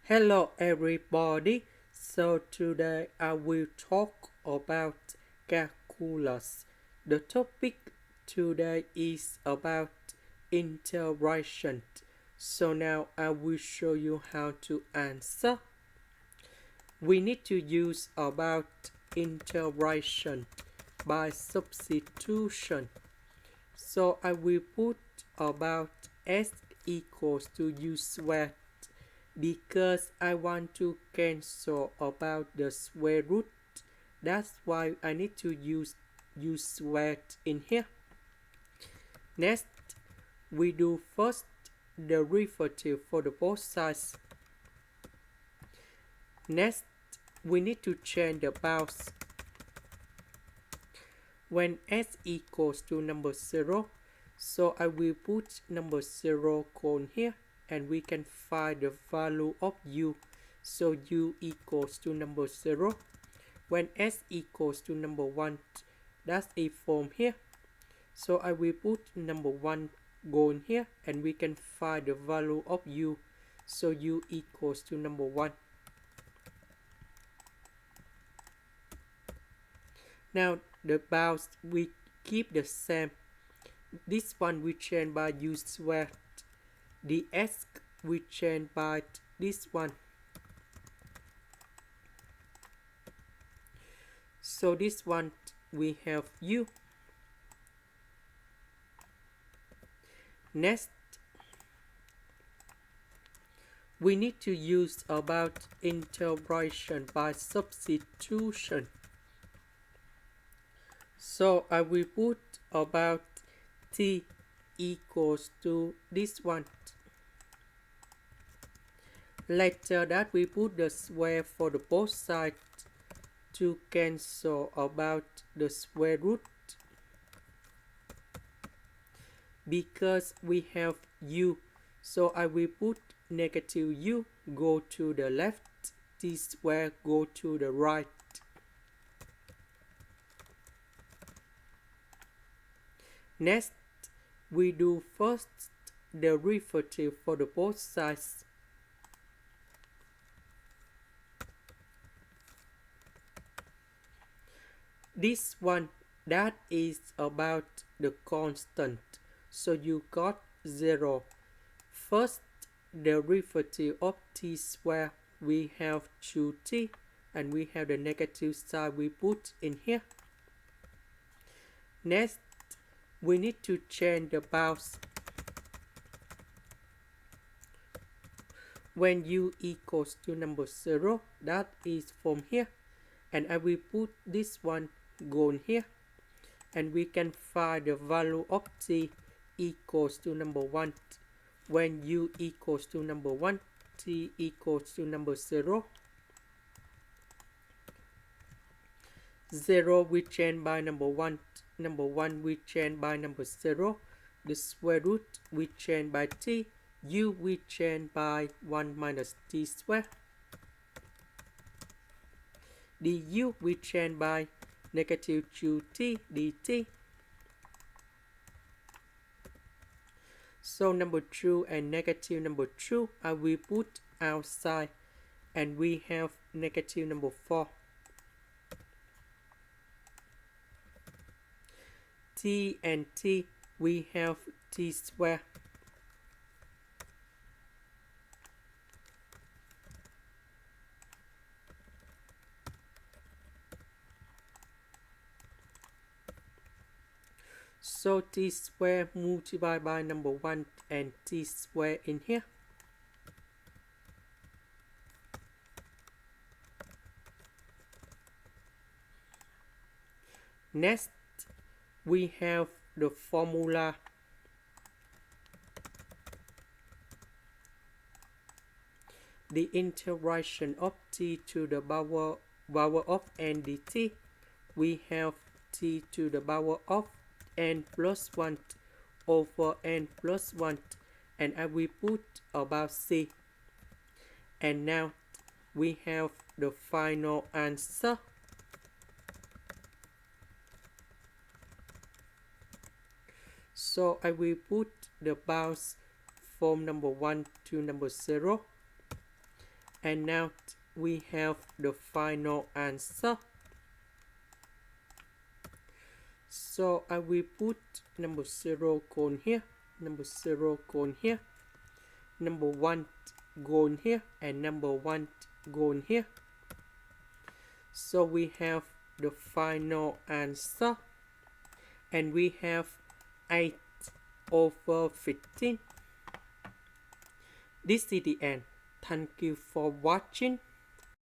Hello everybody. So today I will talk about calculus. The topic today is about integration. So now I will show you how to answer. We need to use about integration by substitution. So I will put about s equals to u squared because I want to cancel about the square root. That's why I need to use u squared in here. Next, we do first the derivative for the both sides. Next, we need to change the bounds. When s equals to number 0, so I will put number 0 cone here, and we can find the value of u. So u equals to number 0. When s equals to number 1, that's a form here. So I will put number 1 going here, and we can find the value of u. So u equals to number 1. Now the bounds we keep the same. This one we change by u squared. The s we change by this one. So this one we have u. Next, we need to use about integration by substitution. So I will put about t equals to this one. Later that we put the square for the both sides to cancel about the square root. Because we have u, so I will put negative u go to the left, t square go to the right. Next, we do first the derivative for the both sides. This one, that is about the constant. So you got 0. First, the derivative of t square, we have 2t, and we have the negative side we put in here. Next, we need to change the bounds. When u equals to number 0, that is from here, and I will put this one going here, and we can find the value of t equals to number 1. When u equals to number 1, t equals to number 0. 0 we change by number 1. Number 1 we change by number 0. The square root we change by t. U we change by 1 minus t squared. The u we change by negative 2t dt. So number 2 and negative number 2 I will put outside, and we have negative number 4. T and t we have t squared. So t square multiplied by number 1 and t square in here. Next, we have the formula. The integration of t to the power of n dt. We have t to the power of n plus 1 over n plus 1, and I will put about c. And now we have the final answer. So I will put the bounds from number 1 to number 0. And now we have the final answer. So I will put number 0 gone here, number 0 gone here, number 1 gone here, and number 1 gone here. So we have the final answer, and we have 8 over 15. This is the end. Thank you for watching.